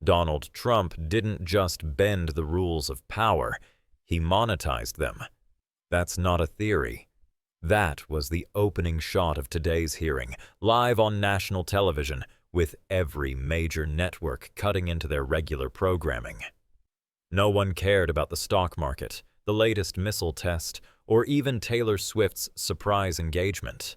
Donald Trump didn't just bend the rules of power, he monetized them. That's not a theory. That was the opening shot of today's hearing, live on national television, with every major network cutting into their regular programming. No one cared about the stock market, the latest missile test, or even Taylor Swift's surprise engagement.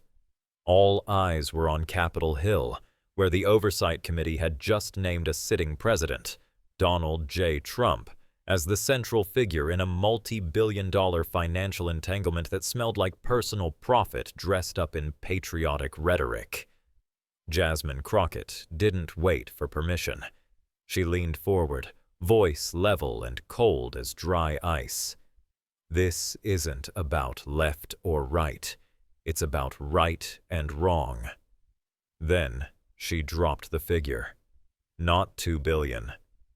All eyes were on Capitol Hill, where the Oversight Committee had just named a sitting president, Donald J. Trump, as the central figure in a multi-billion-dollar financial entanglement that smelled like personal profit dressed up in patriotic rhetoric. Jasmine Crockett didn't wait for permission. She leaned forward, voice level and cold as dry ice. This isn't about left or right. It's about right and wrong. Then she dropped the figure. Not $2 billion,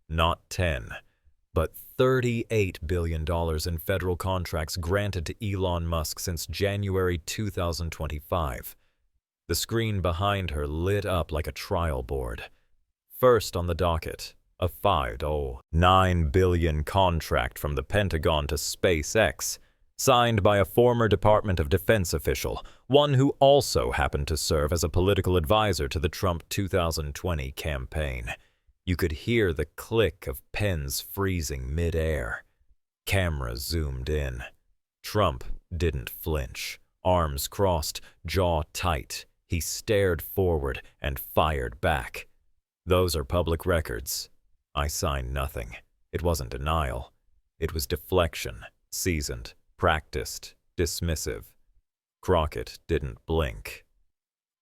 not 10, but $38 billion in federal contracts granted to Elon Musk since January 2025. The screen behind her lit up like a trial board. First on the docket, a $5.9 billion contract from the Pentagon to SpaceX, signed by a former Department of Defense official, one who also happened to serve as a political advisor to the Trump 2020 campaign. You could hear the click of pens freezing mid-air. Camera zoomed in. Trump didn't flinch. Arms crossed, jaw tight. He stared forward and fired back. Those are public records. I signed nothing. It wasn't denial. It was deflection, seasoned, practiced, dismissive. Crockett didn't blink.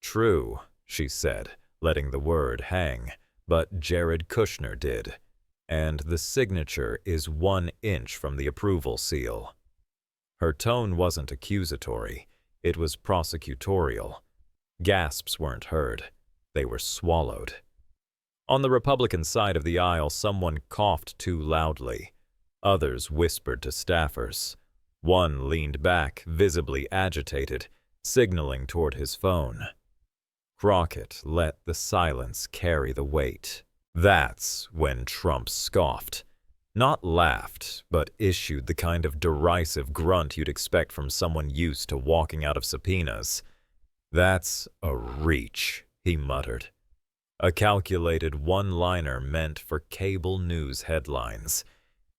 "True," she said, letting the word hang, "but Jared Kushner did. And the signature is 1 inch from the approval seal." Her tone wasn't accusatory. It was prosecutorial. Gasps weren't heard. They were swallowed. On the Republican side of the aisle, someone coughed too loudly. Others whispered to staffers. One leaned back, visibly agitated, signaling toward his phone. Crockett let the silence carry the weight. That's when Trump scoffed. Not laughed, but issued the kind of derisive grunt you'd expect from someone used to walking out of subpoenas. "That's a reach," he muttered. A calculated one-liner meant for cable news headlines.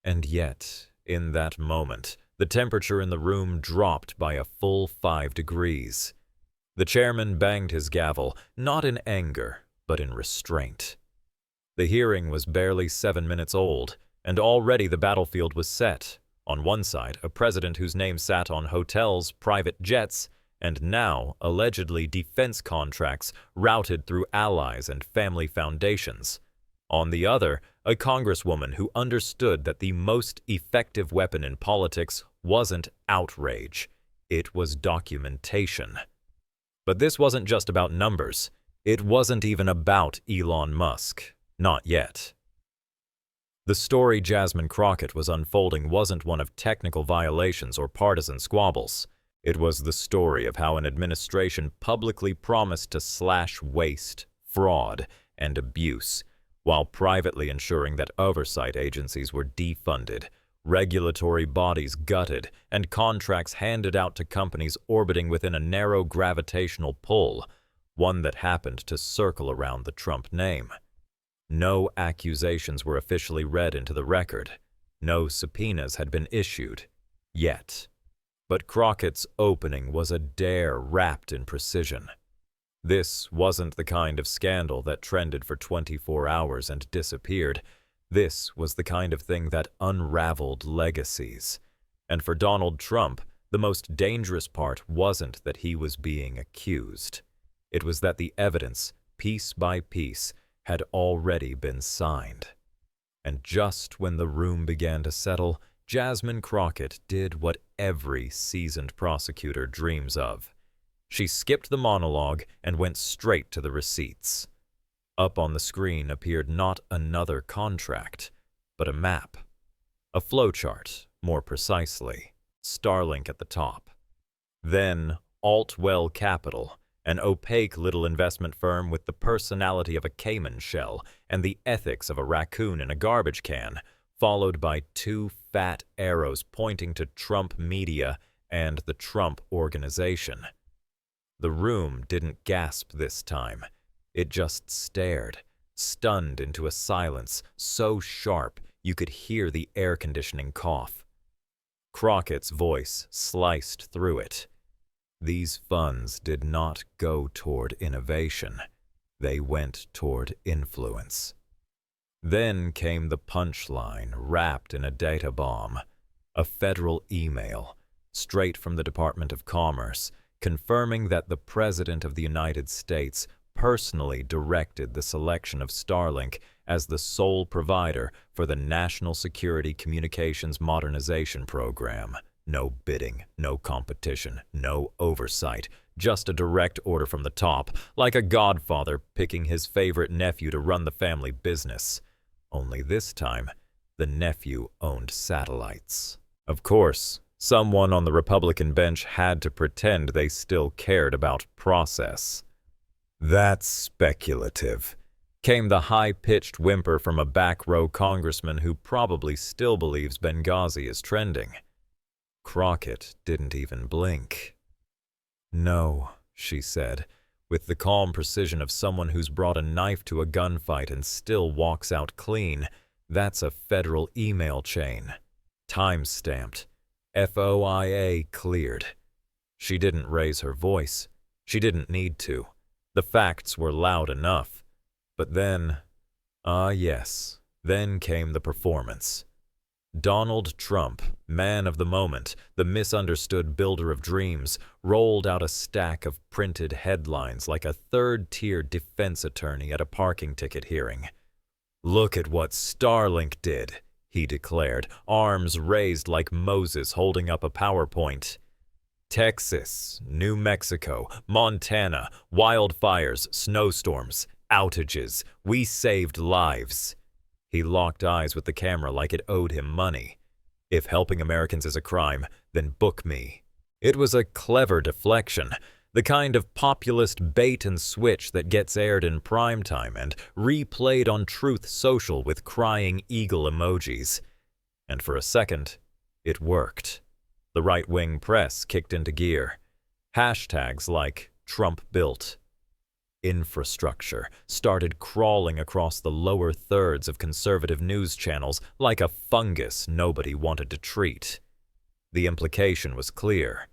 And yet, in that moment, the temperature in the room dropped by a full 5 degrees. The chairman banged his gavel, not in anger, but in restraint. The hearing was barely 7 minutes old, and already the battlefield was set. On one side, a president whose name sat on hotels, private jets, and now, allegedly, defense contracts routed through allies and family foundations. On the other, a congresswoman who understood that the most effective weapon in politics wasn't outrage, it was documentation. But this wasn't just about numbers. It wasn't even about Elon Musk. Not yet. The story Jasmine Crockett was unfolding wasn't one of technical violations or partisan squabbles. It was the story of how an administration publicly promised to slash waste, fraud, and abuse, while privately ensuring that oversight agencies were defunded, regulatory bodies gutted, and contracts handed out to companies orbiting within a narrow gravitational pull, one that happened to circle around the Trump name. No accusations were officially read into the record. No subpoenas had been issued. Yet. But Crockett's opening was a dare wrapped in precision. This wasn't the kind of scandal that trended for 24 hours and disappeared. This was the kind of thing that unraveled legacies. And for Donald Trump, the most dangerous part wasn't that he was being accused. It was that the evidence, piece by piece, had already been signed. And just when the room began to settle, Jasmine Crockett did what every seasoned prosecutor dreams of. She skipped the monologue and went straight to the receipts. Up on the screen appeared not another contract, but a map. A flowchart, more precisely. Starlink at the top. Then Altwell Capital, an opaque little investment firm with the personality of a caiman shell and the ethics of a raccoon in a garbage can, followed by two fat arrows pointing to Trump Media and the Trump Organization. The room didn't gasp this time. It just stared, stunned into a silence so sharp you could hear the air conditioning cough. Crockett's voice sliced through it. These funds did not go toward innovation. They went toward influence. Then came the punchline wrapped in a data bomb, a federal email, straight from the Department of Commerce, confirming that the President of the United States personally directed the selection of Starlink as the sole provider for the National Security Communications Modernization Program. No bidding, no competition, no oversight, just a direct order from the top, like a godfather picking his favorite nephew to run the family business. Only this time, the nephew owned satellites. Of course, someone on the Republican bench had to pretend they still cared about process. "That's speculative," came the high-pitched whimper from a back-row congressman who probably still believes Benghazi is trending. Crockett didn't even blink. "No," she said, with the calm precision of someone who's brought a knife to a gunfight and still walks out clean. "That's a federal email chain. Time-stamped. FOIA cleared." She didn't raise her voice. She didn't need to. The facts were loud enough. But then, yes, then came the performance. Donald Trump, man of the moment, the misunderstood builder of dreams, rolled out a stack of printed headlines like a third-tier defense attorney at a parking ticket hearing. "Look at what Starlink did," he declared, arms raised like Moses holding up a PowerPoint. "Texas, New Mexico, Montana, wildfires, snowstorms, outages. We saved lives." He locked eyes with the camera like it owed him money. "If helping Americans is a crime, then book me." It was a clever deflection, the kind of populist bait and switch that gets aired in primetime and replayed on Truth Social with crying eagle emojis. And for a second, it worked. The right-wing press kicked into gear. Hashtags like Trump built, infrastructure started crawling across the lower thirds of conservative news channels like a fungus nobody wanted to treat. The implication was clear.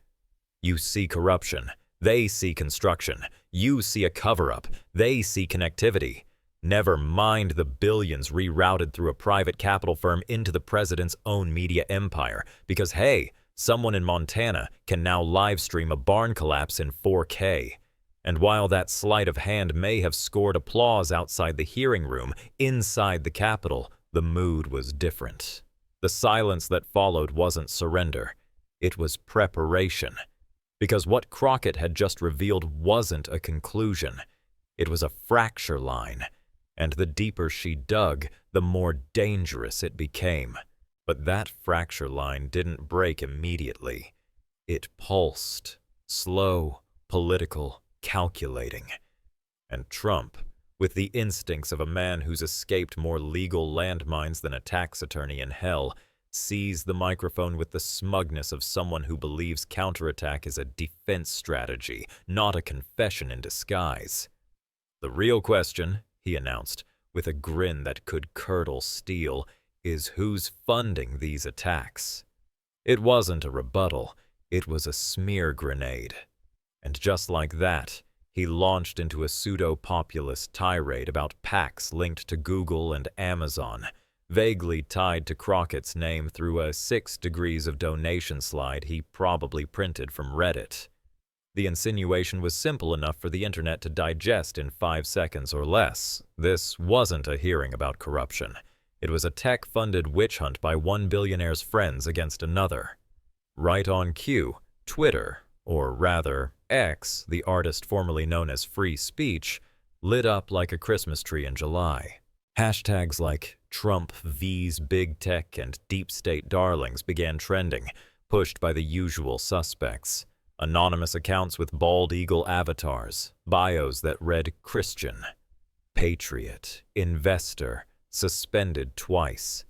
You see corruption, they see construction. You see a cover-up, they see connectivity. Never mind the billions rerouted through a private capital firm into the president's own media empire, because hey, someone in Montana can now live-stream a barn collapse in 4K. And while that sleight of hand may have scored applause outside the hearing room, inside the Capitol, the mood was different. The silence that followed wasn't surrender. It was preparation. Because what Crockett had just revealed wasn't a conclusion. It was a fracture line. And the deeper she dug, the more dangerous it became. But that fracture line didn't break immediately. It pulsed. Slow, political, calculating. And Trump, with the instincts of a man who's escaped more legal landmines than a tax attorney in hell, seized the microphone with the smugness of someone who believes counterattack is a defense strategy, not a confession in disguise. "The real question," he announced, with a grin that could curdle steel, "is who's funding these attacks." It wasn't a rebuttal, it was a smear grenade. And just like that, he launched into a pseudo-populist tirade about PACs linked to Google and Amazon, vaguely tied to Crockett's name through a 6 degrees of donation slide he probably printed from Reddit. The insinuation was simple enough for the internet to digest in 5 seconds or less. This wasn't a hearing about corruption. It was a tech-funded witch hunt by one billionaire's friends against another. Right on cue, Twitter, or rather, X, the artist formerly known as Free Speech, lit up like a Christmas tree in July. Hashtags like Trump vs Big Tech and Deep State Darlings began trending, pushed by the usual suspects. Anonymous accounts with bald eagle avatars, bios that read Christian, patriot, investor, suspended twice.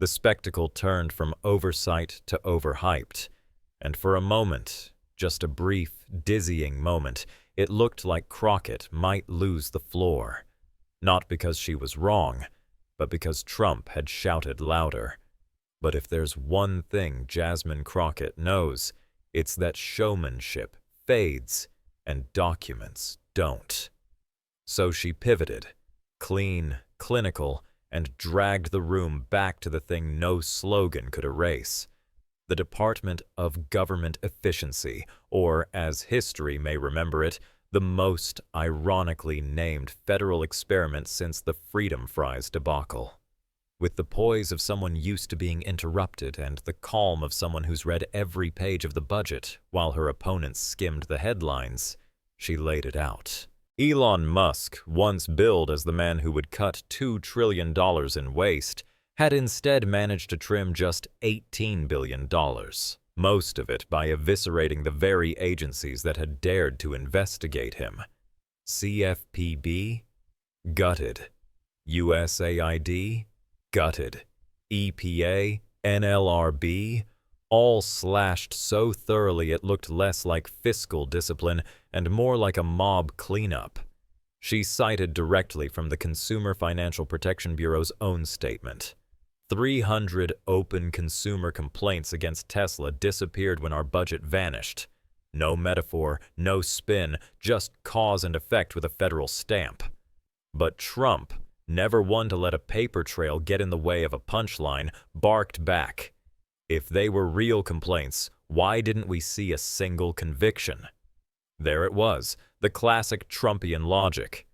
The spectacle turned from oversight to overhyped, and for a moment, just a brief, dizzying moment, it looked like Crockett might lose the floor. Not because she was wrong, but because Trump had shouted louder. But if there's one thing Jasmine Crockett knows, it's that showmanship fades and documents don't. So she pivoted, clean, clinical, and dragged the room back to the thing no slogan could erase. The Department of Government Efficiency, or as history may remember it, the most ironically named federal experiment since the Freedom Fries debacle. With the poise of someone used to being interrupted and the calm of someone who's read every page of the budget while her opponents skimmed the headlines, she laid it out. Elon Musk, once billed as the man who would cut $2 trillion in waste, had instead managed to trim just $18 billion, most of it by eviscerating the very agencies that had dared to investigate him. CFPB? Gutted. USAID? Gutted. EPA, NLRB, all slashed so thoroughly it looked less like fiscal discipline and more like a mob cleanup. She cited directly from the Consumer Financial Protection Bureau's own statement. 300 open consumer complaints against Tesla disappeared when our budget vanished. No metaphor, no spin, just cause and effect with a federal stamp. But Trump, never one to let a paper trail get in the way of a punchline, barked back. If they were real complaints, why didn't we see a single conviction? There it was, the classic Trumpian logic.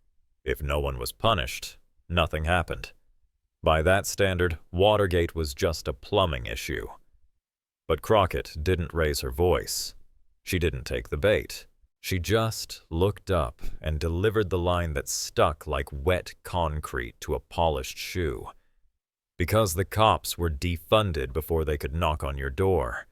If no one was punished, nothing happened. By that standard, Watergate was just a plumbing issue. But Crockett didn't raise her voice. She didn't take the bait. She just looked up and delivered the line that stuck like wet concrete to a polished shoe. Because the cops were defunded before they could knock on your door.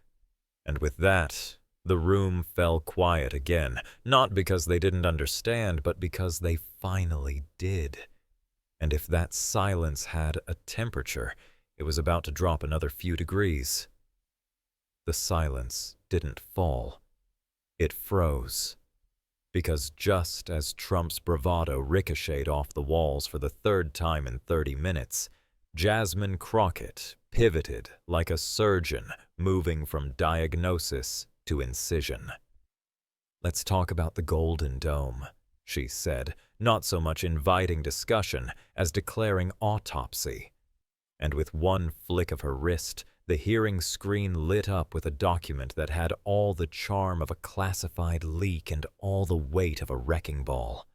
And with that, the room fell quiet again, not because they didn't understand, but because they finally did. And if that silence had a temperature, it was about to drop another few degrees. The silence didn't fall. It froze. Because just as Trump's bravado ricocheted off the walls for the third time in 30 minutes, Jasmine Crockett pivoted like a surgeon moving from diagnosis to incision. "Let's talk about the Golden Dome," she said, not so much inviting discussion as declaring autopsy. And with one flick of her wrist, the hearing screen lit up with a document that had all the charm of a classified leak and all the weight of a wrecking ball.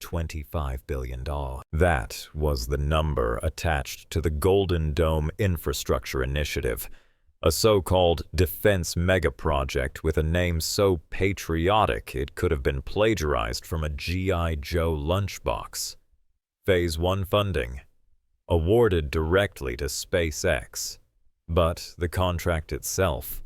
$25 billion. That was the number attached to the Golden Dome Infrastructure Initiative, a so-called defense megaproject with a name so patriotic it could have been plagiarized from a G.I. Joe lunchbox. Phase 1 funding, awarded directly to SpaceX. But the contract itself,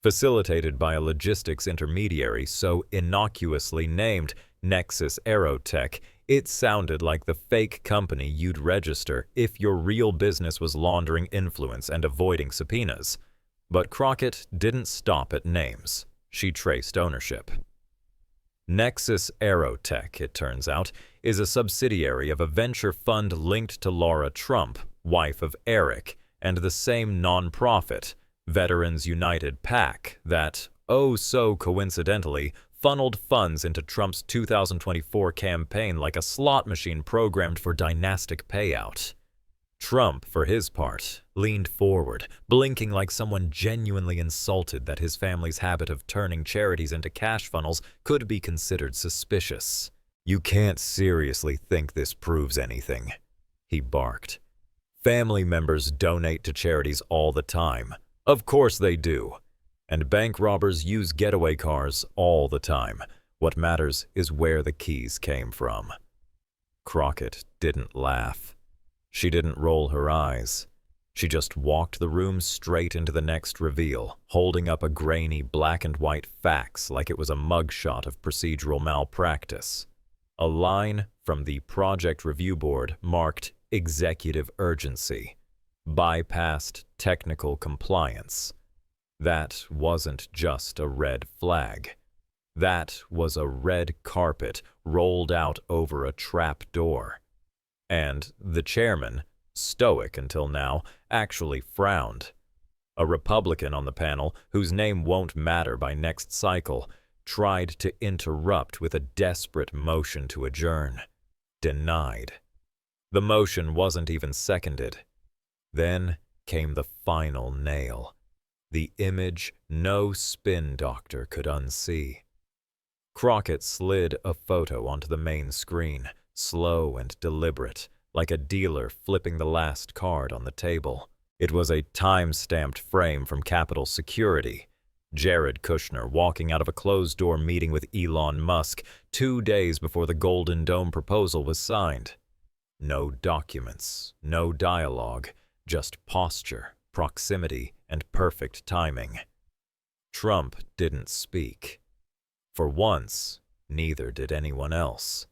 facilitated by a logistics intermediary so innocuously named Nexus Aerotech, it sounded like the fake company you'd register if your real business was laundering influence and avoiding subpoenas. But Crockett didn't stop at names. She traced ownership. Nexus Aerotech, it turns out, is a subsidiary of a venture fund linked to Laura Trump, wife of Eric, and the same nonprofit, Veterans United PAC, that, oh so coincidentally, funneled funds into Trump's 2024 campaign like a slot machine programmed for dynastic payout. Trump, for his part, leaned forward, blinking like someone genuinely insulted that his family's habit of turning charities into cash funnels could be considered suspicious. "You can't seriously think this proves anything," he barked. "Family members donate to charities all the time. Of course they do. And bank robbers use getaway cars all the time. What matters is where the keys came from." Crockett didn't laugh. She didn't roll her eyes. She just walked the room straight into the next reveal, holding up a grainy black-and-white fax like it was a mugshot of procedural malpractice. A line from the project review board marked Executive Urgency, bypassed technical compliance. That wasn't just a red flag. That was a red carpet rolled out over a trap door. And the chairman, stoic until now, actually frowned. A Republican on the panel, whose name won't matter by next cycle, tried to interrupt with a desperate motion to adjourn. Denied. The motion wasn't even seconded. Then came the final nail. The image no spin doctor could unsee. Crockett slid a photo onto the main screen, slow and deliberate, like a dealer flipping the last card on the table. It was a time-stamped frame from Capitol Security. Jared Kushner walking out of a closed-door meeting with Elon Musk 2 days before the Golden Dome proposal was signed. No documents, no dialogue, just posture, proximity, and perfect timing. Trump didn't speak. For once, neither did anyone else.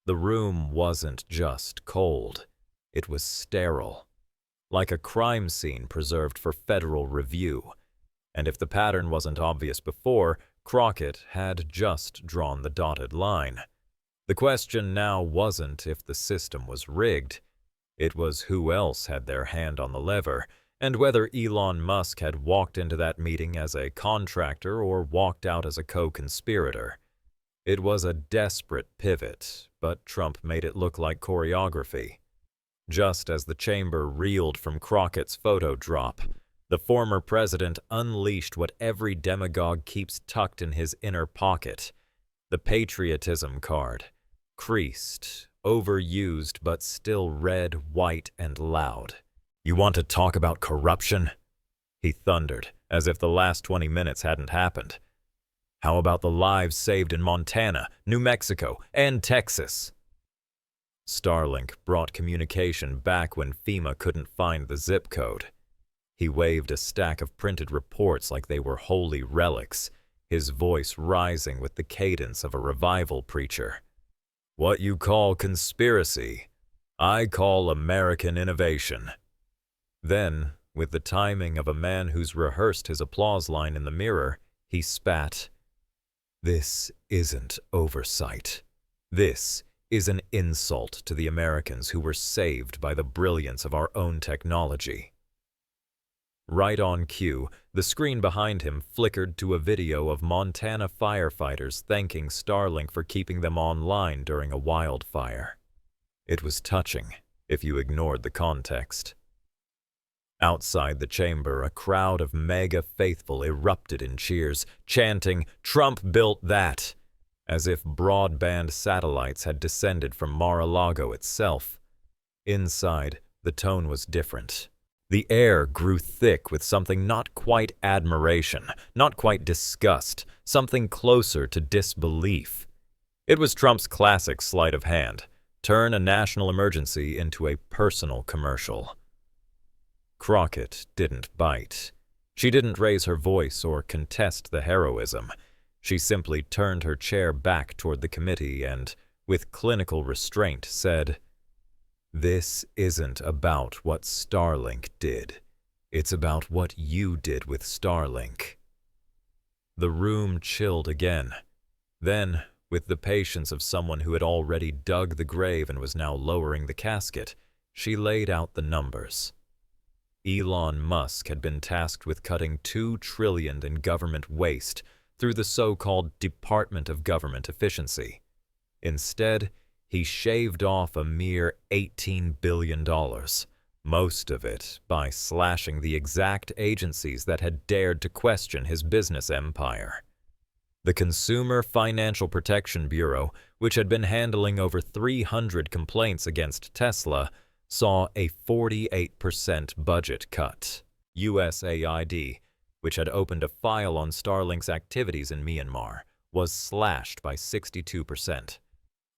The room wasn't just cold, it was sterile, like a crime scene preserved for federal review. And if the pattern wasn't obvious before, Crockett had just drawn the dotted line. The question now wasn't if the system was rigged. It was who else had their hand on the lever, and whether Elon Musk had walked into that meeting as a contractor or walked out as a co-conspirator. It was a desperate pivot, but Trump made it look like choreography. Just as the chamber reeled from Crockett's photo drop, the former president unleashed what every demagogue keeps tucked in his inner pocket, the patriotism card, creased, overused, but still red, white, and loud. "You want to talk about corruption?" he thundered, as if the last 20 minutes hadn't happened. "How about the lives saved in Montana, New Mexico, and Texas?" Starlink brought communication back when FEMA couldn't find the zip code. He waved a stack of printed reports like they were holy relics, his voice rising with the cadence of a revival preacher. "What you call conspiracy, I call American innovation." Then, with the timing of a man who's rehearsed his applause line in the mirror, he spat. "This isn't oversight. This is an insult to the Americans who were saved by the brilliance of our own technology." Right on cue, the screen behind him flickered to a video of Montana firefighters thanking Starlink for keeping them online during a wildfire. It was touching, if you ignored the context. Outside the chamber, a crowd of mega faithful erupted in cheers, chanting, "Trump built that," as if broadband satellites had descended from Mar-a-Lago itself. Inside, the tone was different. The air grew thick with something not quite admiration, not quite disgust, something closer to disbelief. It was Trump's classic sleight of hand, turn a national emergency into a personal commercial. Crockett didn't bite. She didn't raise her voice or contest the heroism. She simply turned her chair back toward the committee and, with clinical restraint, said, "This isn't about what Starlink did. It's about what you did with Starlink." The room chilled again. Then, with the patience of someone who had already dug the grave and was now lowering the casket, she laid out the numbers. Elon Musk had been tasked with cutting $2 trillion in government waste through the so-called Department of Government Efficiency. Instead, he shaved off a mere $18 billion, most of it by slashing the exact agencies that had dared to question his business empire. The Consumer Financial Protection Bureau, which had been handling over 300 complaints against Tesla, saw a 48% budget cut. USAID, which had opened a file on Starlink's activities in Myanmar, was slashed by 62%.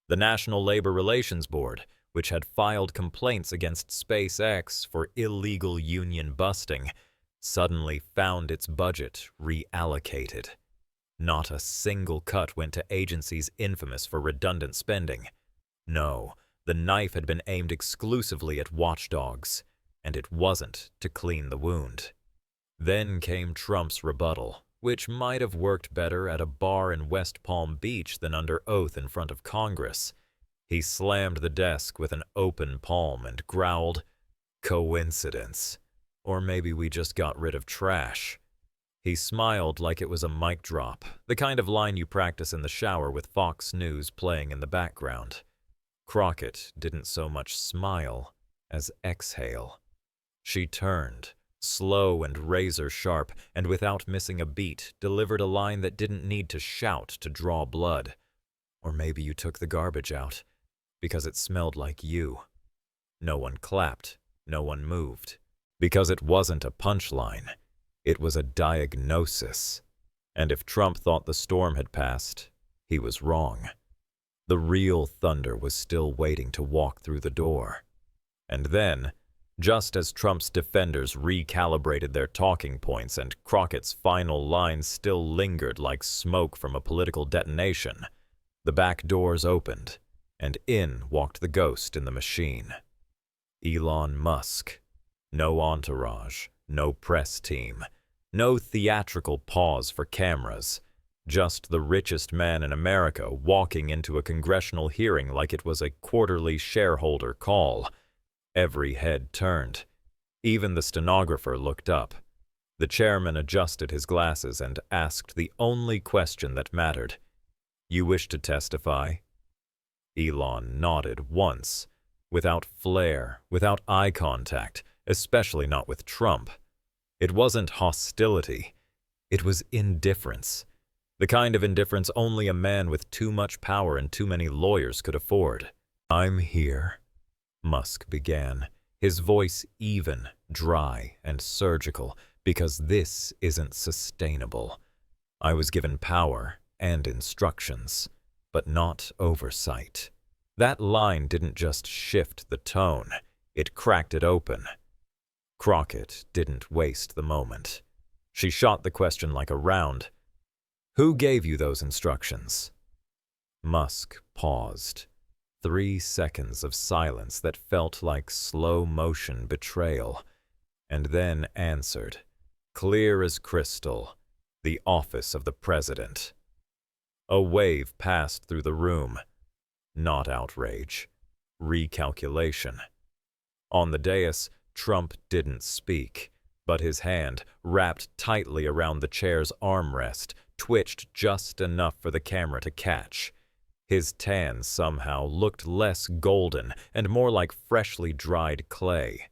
The National Labor Relations Board, which had filed complaints against SpaceX for illegal union busting, suddenly found its budget reallocated. Not a single cut went to agencies infamous for redundant spending. No, the knife had been aimed exclusively at watchdogs, and it wasn't to clean the wound. Then came Trump's rebuttal, which might have worked better at a bar in West Palm Beach than under oath in front of Congress. He slammed the desk with an open palm and growled, "Coincidence. Or maybe we just got rid of trash." He smiled like it was a mic drop, the kind of line you practice in the shower with Fox News playing in the background. Crockett didn't so much smile as exhale. She turned, slow and razor-sharp, and without missing a beat, delivered a line that didn't need to shout to draw blood. "Or maybe you took the garbage out, because it smelled like you." No one clapped, no one moved, because it wasn't a punchline. It was a diagnosis. And if Trump thought the storm had passed, he was wrong. The real thunder was still waiting to walk through the door. And then, just as Trump's defenders recalibrated their talking points and Crockett's final lines still lingered like smoke from a political detonation, the back doors opened, and in walked the ghost in the machine. Elon Musk. No entourage, no press team, no theatrical pause for cameras. Just the richest man in America walking into a congressional hearing like it was a quarterly shareholder call. Every head turned. Even the stenographer looked up. The chairman adjusted his glasses and asked the only question that mattered. "You wish to testify?" Elon nodded once, without flair, without eye contact, especially not with Trump. It wasn't hostility. It was indifference. The kind of indifference only a man with too much power and too many lawyers could afford. "I'm here," Musk began, his voice even, dry, and surgical, "because this isn't sustainable. I was given power and instructions, but not oversight." That line didn't just shift the tone, it cracked it open. Crockett didn't waste the moment. She shot the question like a round. "Who gave you those instructions?" Musk paused. 3 seconds of silence that felt like slow-motion betrayal, and then answered, clear as crystal, "The office of the president." A wave passed through the room. Not outrage. Recalculation. On the dais, Trump didn't speak, but his hand, wrapped tightly around the chair's armrest, twitched just enough for the camera to catch. His tan somehow looked less golden and more like freshly dried clay.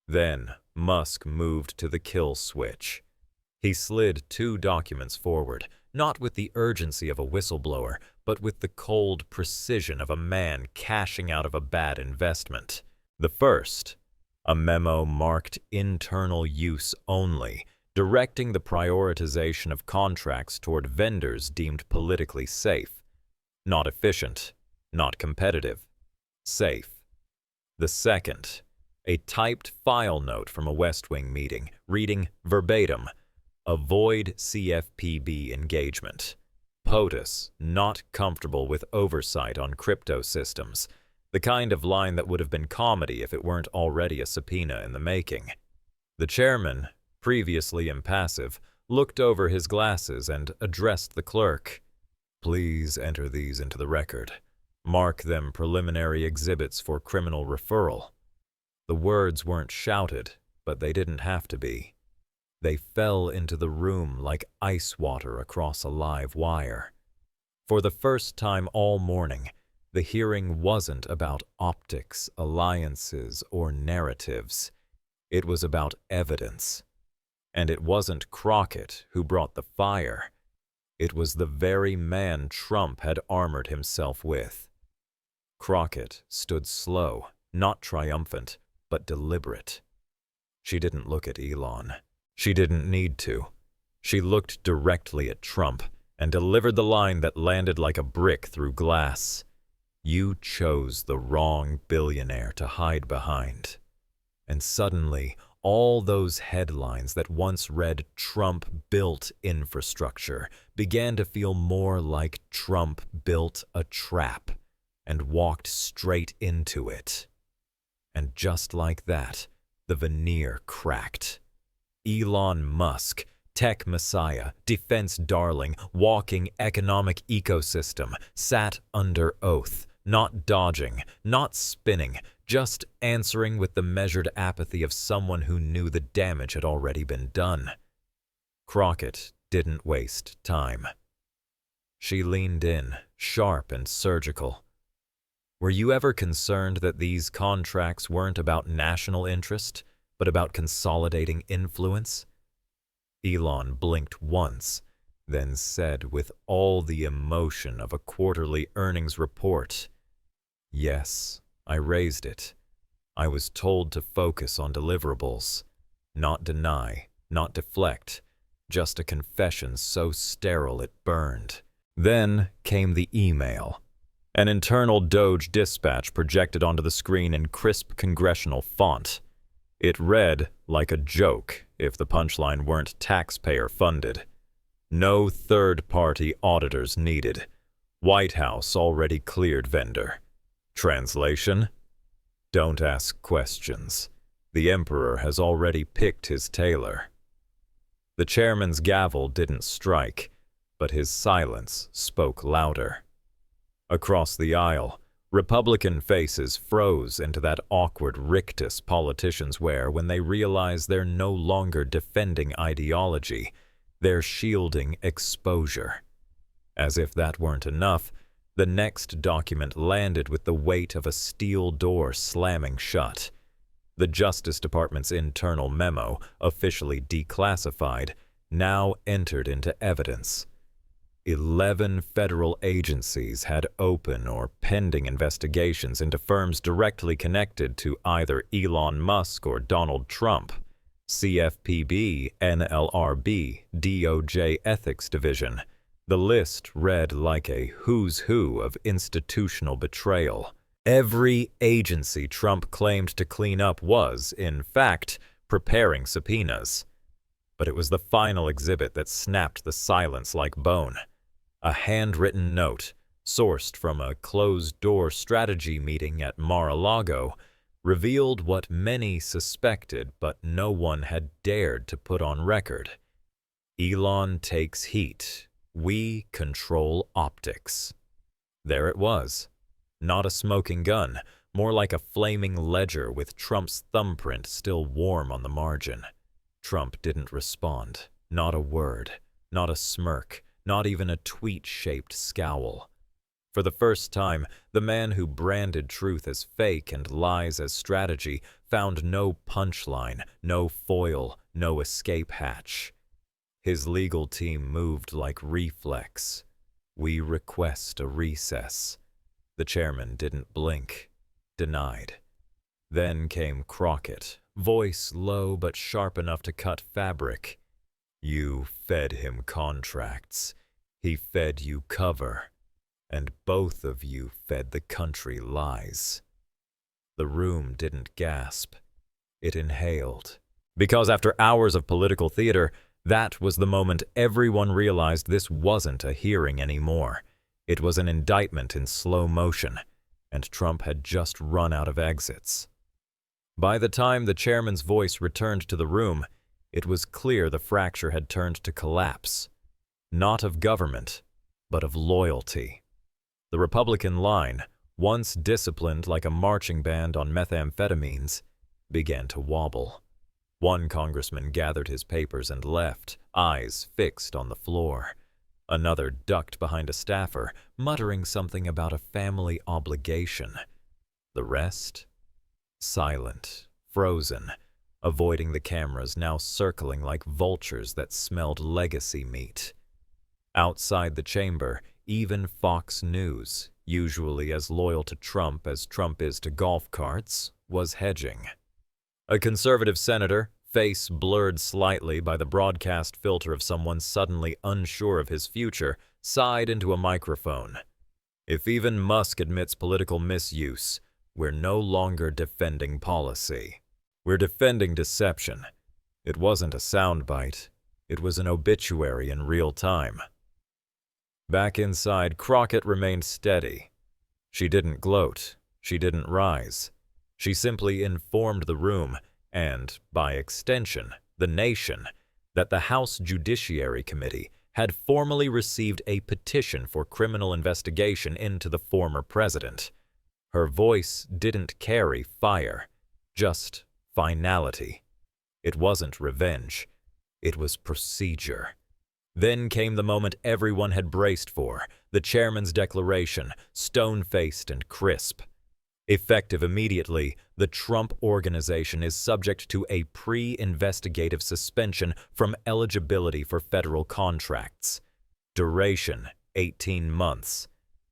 Then Musk moved to the kill switch. He slid 2 documents forward, not with the urgency of a whistleblower, but with the cold precision of a man cashing out of a bad investment. The first, a memo marked internal use only, directing the prioritization of contracts toward vendors deemed politically safe. Not efficient, not competitive. Safe. The second, a typed file note from a West Wing meeting, reading verbatim, "Avoid CFPB engagement. POTUS not comfortable with oversight on crypto systems." The kind of line that would have been comedy if it weren't already a subpoena in the making. The chairman, previously impassive, looked over his glasses and addressed the clerk. "Please enter these into the record. Mark them preliminary exhibits for criminal referral." The words weren't shouted, but they didn't have to be. They fell into the room like ice water across a live wire. For the first time all morning, the hearing wasn't about optics, alliances, or narratives. It was about evidence. And it wasn't Crockett who brought the fire. It was the very man Trump had armored himself with. Crockett stood slow, not triumphant, but deliberate. She didn't look at Elon. She didn't need to. She looked directly at Trump and delivered the line that landed like a brick through glass. You chose the wrong billionaire to hide behind. And suddenly, all those headlines that once read Trump built infrastructure began to feel more like Trump built a trap and walked straight into it. And just like that, the veneer cracked. Elon Musk, tech messiah, defense darling, walking economic ecosystem, sat under oath, not dodging, not spinning, just answering with the measured apathy of someone who knew the damage had already been done. Crockett didn't waste time. She leaned in, sharp and surgical. Were you ever concerned that these contracts weren't about national interest, but about consolidating influence? Elon blinked once, then said with all the emotion of a quarterly earnings report, "Yes, I raised it. I was told to focus on deliverables, not deny, not deflect, just a confession so sterile it burned." Then came the email. An internal Doge dispatch projected onto the screen in crisp congressional font. It read like a joke if the punchline weren't taxpayer-funded. No third-party auditors needed. White House already cleared vendor. Translation? Don't ask questions. The Emperor has already picked his tailor. The chairman's gavel didn't strike, but his silence spoke louder. Across the aisle, Republican faces froze into that awkward rictus politicians wear when they realize they're no longer defending ideology, they're shielding exposure. As if that weren't enough, the next document landed with the weight of a steel door slamming shut. The Justice Department's internal memo, officially declassified, now entered into evidence. 11 federal agencies had open or pending investigations into firms directly connected to either Elon Musk or Donald Trump. CFPB, NLRB, DOJ Ethics Division. The list read like a who's who of institutional betrayal. Every agency Trump claimed to clean up was, in fact, preparing subpoenas. But it was the final exhibit that snapped the silence like bone. A handwritten note, sourced from a closed-door strategy meeting at Mar-a-Lago, revealed what many suspected but no one had dared to put on record. Elon takes heat. We control optics. There it was. Not a smoking gun, more like a flaming ledger with Trump's thumbprint still warm on the margin. Trump didn't respond. Not a word. Not a smirk. Not even a tweet-shaped scowl. For the first time, the man who branded truth as fake and lies as strategy found no punchline, no foil, no escape hatch. His legal team moved like reflex. We request a recess. The chairman didn't blink. Denied. Then came Crockett, voice low but sharp enough to cut fabric. You fed him contracts. He fed you cover. And both of you fed the country lies. The room didn't gasp. It inhaled. Because after hours of political theater, that was the moment everyone realized this wasn't a hearing anymore. It was an indictment in slow motion, and Trump had just run out of exits. By the time the chairman's voice returned to the room, it was clear the fracture had turned to collapse. Not of government, but of loyalty. The Republican line, once disciplined like a marching band on methamphetamines, began to wobble. One congressman gathered his papers and left, eyes fixed on the floor. Another ducked behind a staffer, muttering something about a family obligation. The rest? Silent, frozen, avoiding the cameras now circling like vultures that smelled legacy meat. Outside the chamber, even Fox News, usually as loyal to Trump as Trump is to golf carts, was hedging. A conservative senator, face blurred slightly by the broadcast filter of someone suddenly unsure of his future, sighed into a microphone. If even Musk admits political misuse, we're no longer defending policy. We're defending deception. It wasn't a soundbite. It was an obituary in real time. Back inside, Crockett remained steady. She didn't gloat. She didn't rise. She simply informed the room, and, by extension, the nation, that the House Judiciary Committee had formally received a petition for criminal investigation into the former president. Her voice didn't carry fire, just finality. It wasn't revenge. It was procedure. Then came the moment everyone had braced for, the chairman's declaration, stone-faced and crisp. Effective immediately, the Trump Organization is subject to a pre-investigative suspension from eligibility for federal contracts. Duration, 18 months.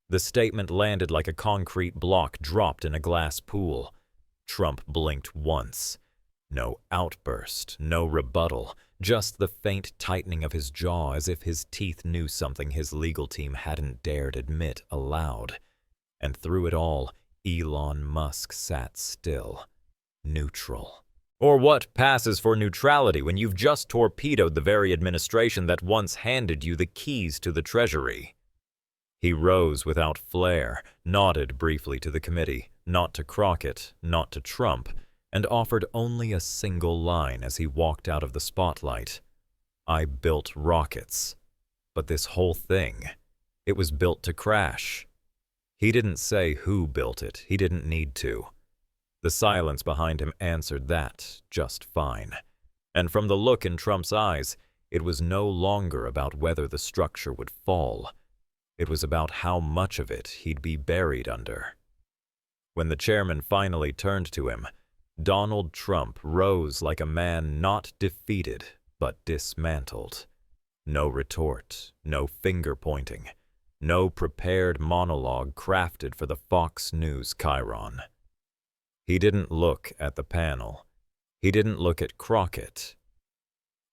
The statement landed like a concrete block dropped in a glass pool. Trump blinked once. No outburst, no rebuttal, just the faint tightening of his jaw as if his teeth knew something his legal team hadn't dared admit aloud. And through it all, Elon Musk sat still, neutral. Or what passes for neutrality when you've just torpedoed the very administration that once handed you the keys to the Treasury? He rose without flair, nodded briefly to the committee, not to Crockett, not to Trump, and offered only a single line as he walked out of the spotlight. I built rockets. But this whole thing, it was built to crash. He didn't say who built it. He didn't need to. The silence behind him answered that just fine. And from the look in Trump's eyes, it was no longer about whether the structure would fall. It was about how much of it he'd be buried under. When the chairman finally turned to him, Donald Trump rose like a man not defeated, but dismantled. No retort, no finger-pointing. No prepared monologue crafted for the Fox News chyron. He didn't look at the panel. He didn't look at Crockett.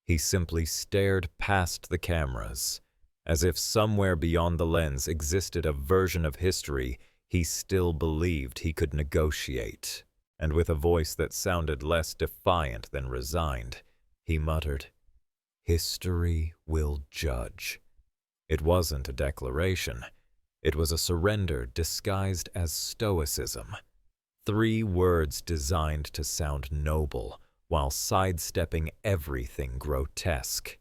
He simply stared past the cameras, as if somewhere beyond the lens existed a version of history he still believed he could negotiate. And with a voice that sounded less defiant than resigned, he muttered, "History will judge." It wasn't a declaration. It was a surrender disguised as stoicism. 3 words designed to sound noble while sidestepping everything grotesque.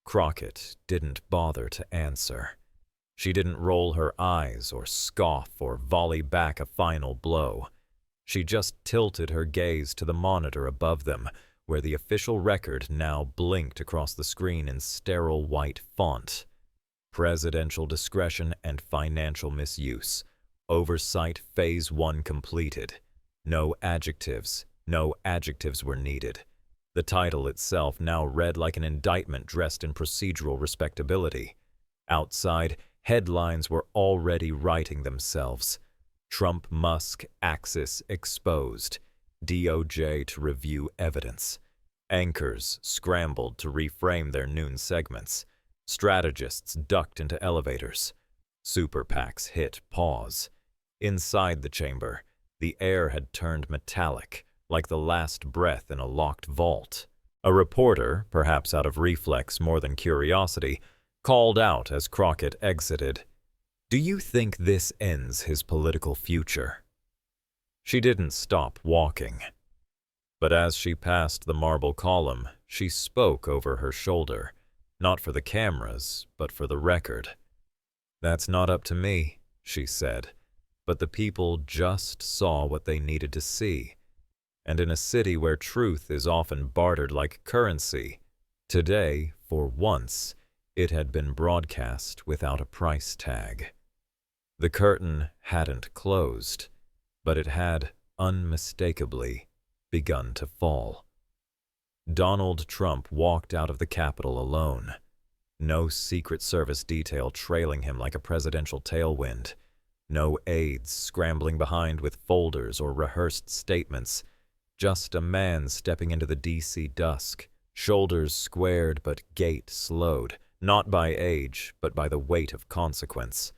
Crockett didn't bother to answer. She didn't roll her eyes or scoff or volley back a final blow. She just tilted her gaze to the monitor above them, where the official record now blinked across the screen in sterile white font. Presidential discretion and financial misuse. Oversight Phase 1 completed. No adjectives were needed. The title itself now read like an indictment dressed in procedural respectability. Outside, headlines were already writing themselves. Trump-Musk axis exposed. DOJ to review evidence. Anchors scrambled to reframe their noon segments. Strategists ducked into elevators. Super PACs hit pause. Inside the chamber, the air had turned metallic, like the last breath in a locked vault. A reporter, perhaps out of reflex more than curiosity, called out as Crockett exited, "Do you think this ends his political future?" She didn't stop walking. But as she passed the marble column, she spoke over her shoulder. Not for the cameras, but for the record. "That's not up to me," she said, but the people just saw what they needed to see. And in a city where truth is often bartered like currency, today, for once, it had been broadcast without a price tag. The curtain hadn't closed, but it had unmistakably begun to fall. Donald Trump walked out of the Capitol alone. No Secret Service detail trailing him like a presidential tailwind. No aides scrambling behind with folders or rehearsed statements. Just a man stepping into the D.C. dusk, shoulders squared but gait slowed, not by age, but by the weight of consequence.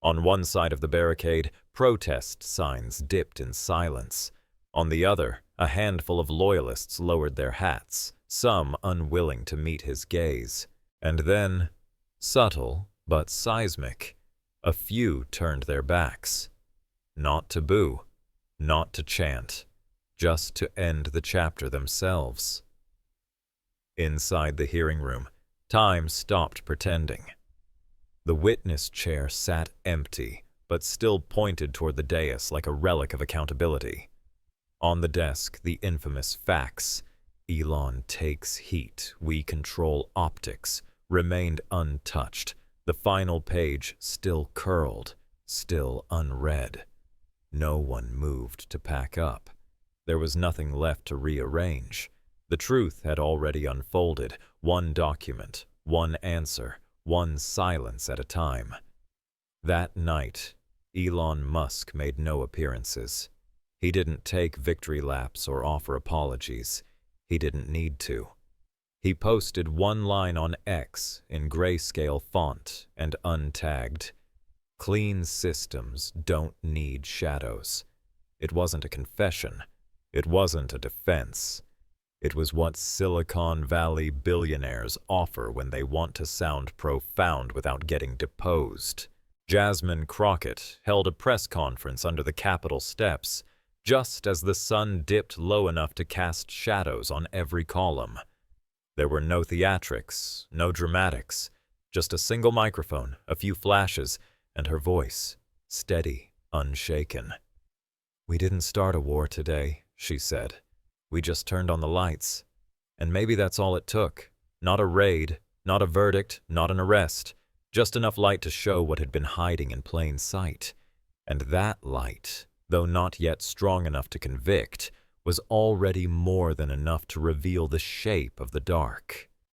On one side of the barricade, protest signs dipped in silence. On the other, a handful of loyalists lowered their hats, some unwilling to meet his gaze. And then, subtle but seismic, a few turned their backs. Not to boo, not to chant, just to end the chapter themselves. Inside the hearing room, time stopped pretending. The witness chair sat empty, but still pointed toward the dais like a relic of accountability. On the desk, the infamous fax, "Elon takes heat, we control optics," remained untouched, the final page still curled, still unread. No one moved to pack up. There was nothing left to rearrange. The truth had already unfolded, one document, one answer, one silence at a time. That night, Elon Musk made no appearances. He didn't take victory laps or offer apologies. He didn't need to. He posted one line on X in grayscale font and untagged. "Clean systems don't need shadows." It wasn't a confession. It wasn't a defense. It was what Silicon Valley billionaires offer when they want to sound profound without getting deposed. Jasmine Crockett held a press conference under the Capitol steps, just as the sun dipped low enough to cast shadows on every column. There were no theatrics, no dramatics, just a single microphone, a few flashes, and her voice, steady, unshaken. "We didn't start a war today," she said. "We just turned on the lights. And maybe that's all it took. Not a raid, not a verdict, not an arrest. Just enough light to show what had been hiding in plain sight. And that light, though not yet strong enough to convict, was already more than enough to reveal the shape of the dark."